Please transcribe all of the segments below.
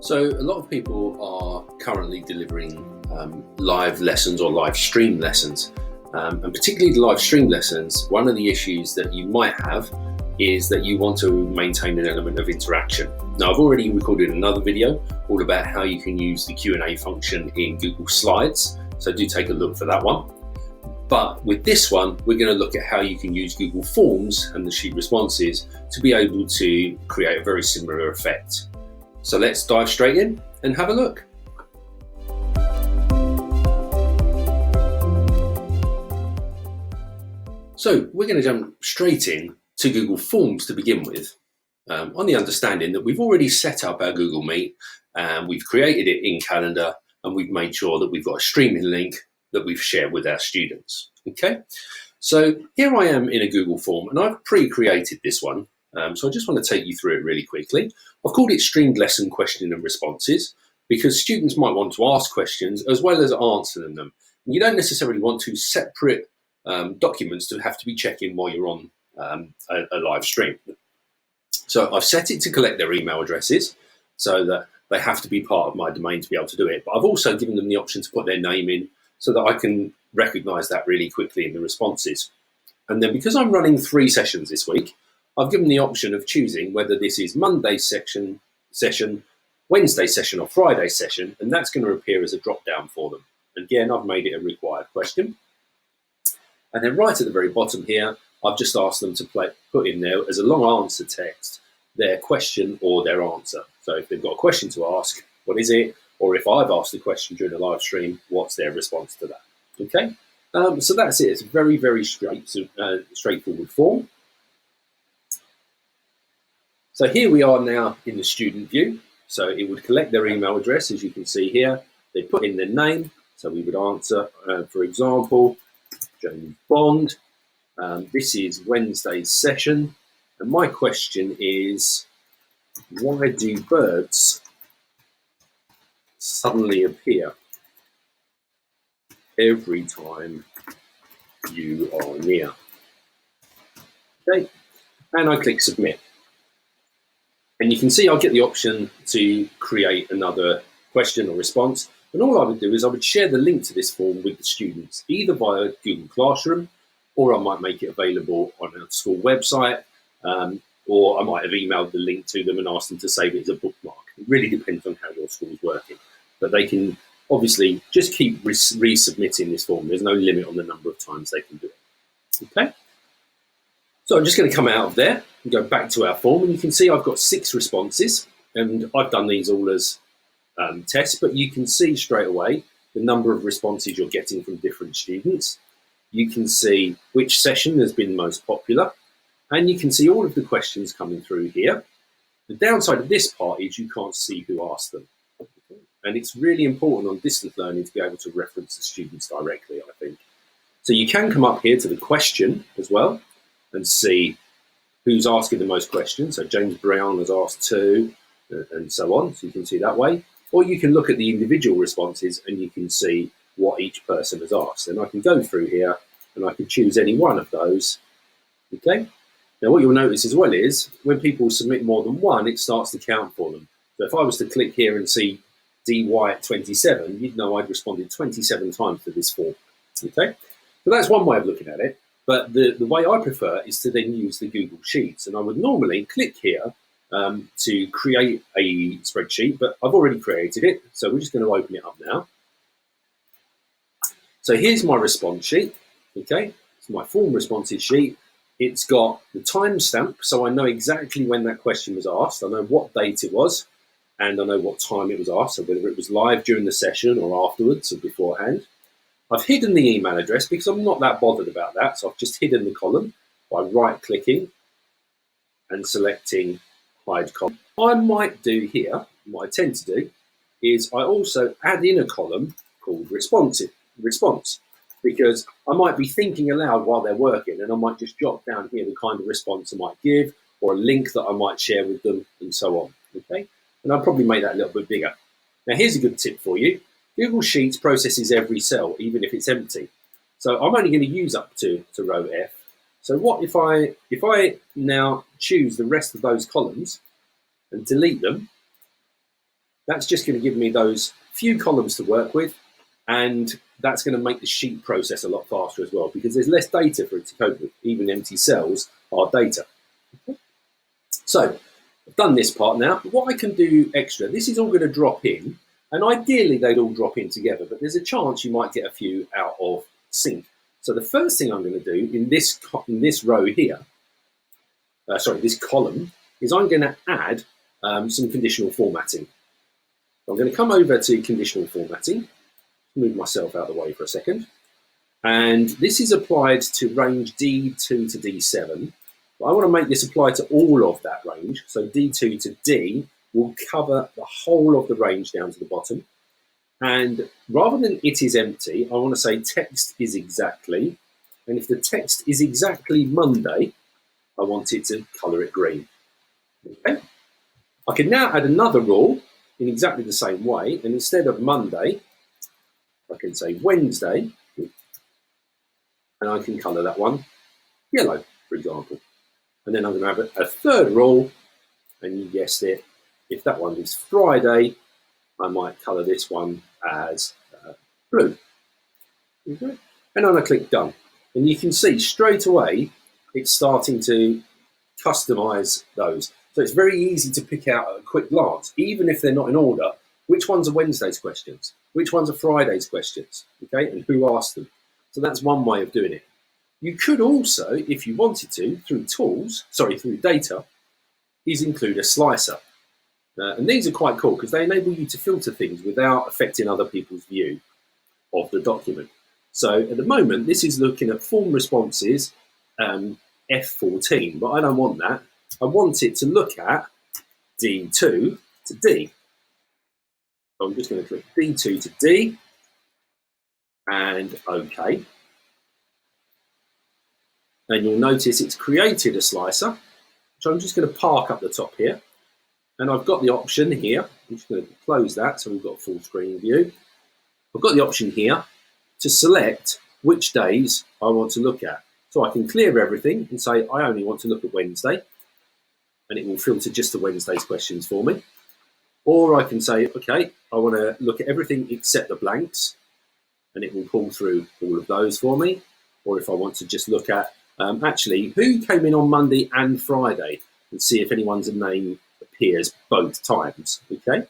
So a lot of people are currently delivering live lessons or live stream lessons. And particularly the live stream lessons, one of the issues that you might have is that you want to maintain an element of interaction. Now, I've already recorded another video all about how you can use the Q&A function in Google Slides, so do take a look for that one. But with this one, we're going to look at how you can use Google Forms and the sheet responses to be able to create a very similar effect. So let's dive straight in and have a look. So we're going to jump straight in to Google Forms to begin with, on the understanding that we've already set up our Google Meet and we've created it in Calendar and we've made sure that we've got a streaming link that we've shared with our students. Okay, so here I am in a Google form and I've pre-created this one. So I just want to take you through it really quickly. I've called it Streamed Lesson Question and Responses because students might want to ask questions as well as answering them. And you don't necessarily want two separate documents to have to be checking while you're on a live stream. So I've set it to collect their email addresses so that they have to be part of my domain to be able to do it. But I've also given them the option to put their name in so that I can recognize that really quickly in the responses. And then because I'm running 3 sessions this week, I've given the option of choosing whether this is Monday session, Wednesday session or Friday session, and that's going to appear as a drop down for them. Again, I've made it a required question. And then right at the very bottom here, I've just asked them to put in there as a long answer text their question or their answer. So if they've got a question to ask, what is it? Or if I've asked a question during a live stream, what's their response to that? Okay, so that's it. It's a very, very straightforward form. So here we are now in the student view. So it would collect their email address, as you can see here. They put in their name. So we would answer, for example, James Bond. This is Wednesday's session. And my question is, why do birds suddenly appear every time you are near? Okay, and I click submit. And you can see I'll get the option to create another question or response. And all I would do is I would share the link to this form with the students, either via Google Classroom, or I might make it available on a school website, or I might have emailed the link to them and asked them to save it as a bookmark. It really depends on how your school is working. But they can obviously just keep resubmitting this form. There's no limit on the number of times they can do it. Okay? So I'm just going to come out of there and go back to our form, and you can see I've got 6 responses, and I've done these all as tests, but you can see straight away the number of responses you're getting from different students. You can see which session has been most popular, and you can see all of the questions coming through here. The downside of this part is you can't see who asked them. And it's really important on distance learning to be able to reference the students directly, I think. So you can come up here to the question as well and see who's asking the most questions. So James Brown has asked 2 and so on. So you can see that way. Or you can look at the individual responses and you can see what each person has asked. And I can go through here and I can choose any one of those. Okay. Now what you'll notice as well is when people submit more than one, it starts to count for them. So if I was to click here and see D White 27, you'd know I'd responded 27 times to this form. Okay. So that's one way of looking at it. But the way I prefer is to then use the Google Sheets. And I would normally click here to create a spreadsheet, but I've already created it. So we're just going to open it up now. So here's my response sheet. Okay, it's my form responses sheet. It's got the timestamp, so I know exactly when that question was asked. I know what date it was, and I know what time it was asked, so whether it was live during the session or afterwards or beforehand. I've hidden the email address because I'm not that bothered about that. So I've just hidden the column by right-clicking and selecting hide column. What I might do here, what I tend to do, is I also add in a column called response, because I might be thinking aloud while they're working and I might just jot down here the kind of response I might give or a link that I might share with them and so on. Okay, and I'll probably make that a little bit bigger. Now here's a good tip for you. Google Sheets processes every cell, even if it's empty. So I'm only going to use up to row F. So what if I now choose the rest of those columns and delete them, That's just going to give me those few columns to work with, and that's going to make the sheet process a lot faster as well, because there's less data for it to cope with. Even empty cells are data. Okay. So I've done this part now. What I can do extra, this is all going to drop in, and ideally they'd all drop in together, but there's a chance you might get a few out of sync. So the first thing I'm going to do in this row here, this column, is I'm going to add some conditional formatting. I'm going to come over to conditional formatting, move myself out of the way for a second, and this is applied to range D2 to D7. But I want to make this apply to all of that range, so D2 to D will cover the whole of the range down to the bottom. And rather than it is empty, I want to say text is exactly, and if the text is exactly Monday, I want it to colour it green. Okay. I can now add another rule in exactly the same way, and instead of Monday, I can say Wednesday, and I can colour that one yellow, for example. And then I'm going to have a third rule, and you guessed it, if that one is Friday, I might colour this one as blue. Okay. And then I click done. And you can see straight away it's starting to customise those. So it's very easy to pick out at a quick glance, even if they're not in order, which ones are Wednesday's questions, which ones are Friday's questions, okay, and who asked them. So that's one way of doing it. You could also, if you wanted to, through data, is include a slicer. And these are quite cool because they enable you to filter things without affecting other people's view of the document. So at the moment, this is looking at form responses, F14, but I don't want that. I want it to look at D2 to D. So I'm just going to click D2 to D and OK. And you'll notice it's created a slicer, which I'm just going to park up the top here. And I've got the option here. I'm just going to close that so we've got full screen view. I've got the option here to select which days I want to look at. So I can clear everything and say I only want to look at Wednesday, and it will filter just the Wednesday's questions for me. Or I can say, okay, I want to look at everything except the blanks, and it will pull through all of those for me. Or if I want to just look at actually who came in on Monday and Friday and see if anyone's name appears both times, okay?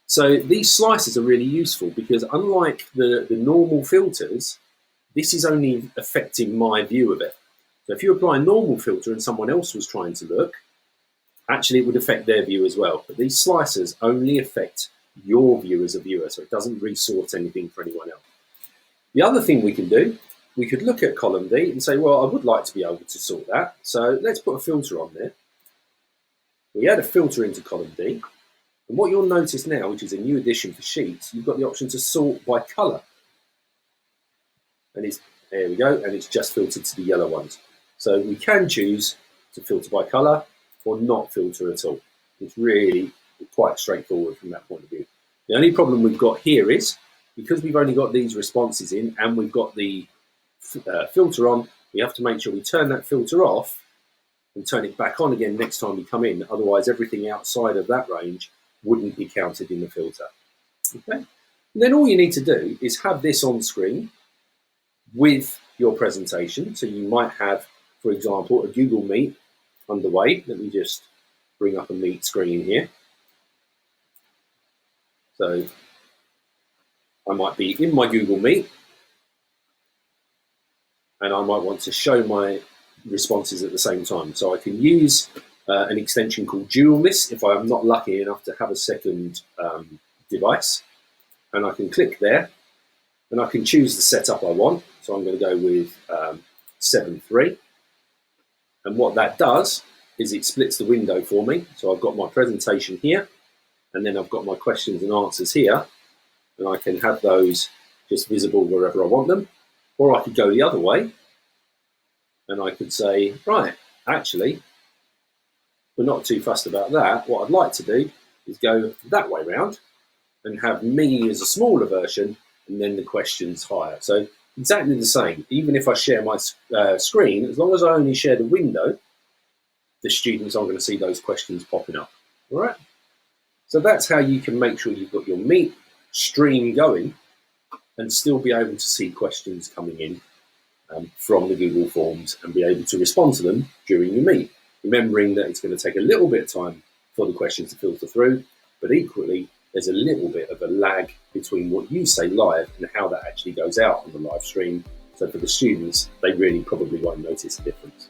So these slices are really useful because unlike the normal filters, this is only affecting my view of it. So if you apply a normal filter and someone else was trying to look, actually it would affect their view as well. But these slicers only affect your view as a viewer, so it doesn't resort anything for anyone else. The other thing we can do, we could look at column D and say, well, I would like to be able to sort that. So let's put a filter on there. We add a filter into column D. And what you'll notice now, which is a new addition for Sheets, you've got the option to sort by colour. And there we go, and it's just filtered to the yellow ones. So we can choose to filter by colour or not filter at all. It's really quite straightforward from that point of view. The only problem we've got here is, because we've only got these responses in and we've got the filter on, we have to make sure we turn that filter off and turn it back on again next time we come in. Otherwise, everything outside of that range wouldn't be counted in the filter. Okay? And then all you need to do is have this on screen with your presentation. So you might have, for example, a Google Meet underway. Let me just bring up a Meet screen here. So I might be in my Google Meet and I might want to show my responses at the same time. So I can use an extension called Dual List if I'm not lucky enough to have a second device. And I can click there and I can choose the setup I want. So I'm going to go with 7.3. And what that does is it splits the window for me. So I've got my presentation here and then I've got my questions and answers here. And I can have those just visible wherever I want them. Or I could go the other way and I could say, right, actually, we're not too fussed about that. What I'd like to do is go that way round and have me as a smaller version and then the questions higher. So exactly the same. Even if I share my screen, as long as I only share the window, the students aren't going to see those questions popping up. All right? So that's how you can make sure you've got your Meet stream going and still be able to see questions coming in from the Google Forms and be able to respond to them during your Meet. Remembering that it's going to take a little bit of time for the questions to filter through, but equally, there's a little bit of a lag between what you say live and how that actually goes out on the live stream. So for the students, they really probably won't notice a difference.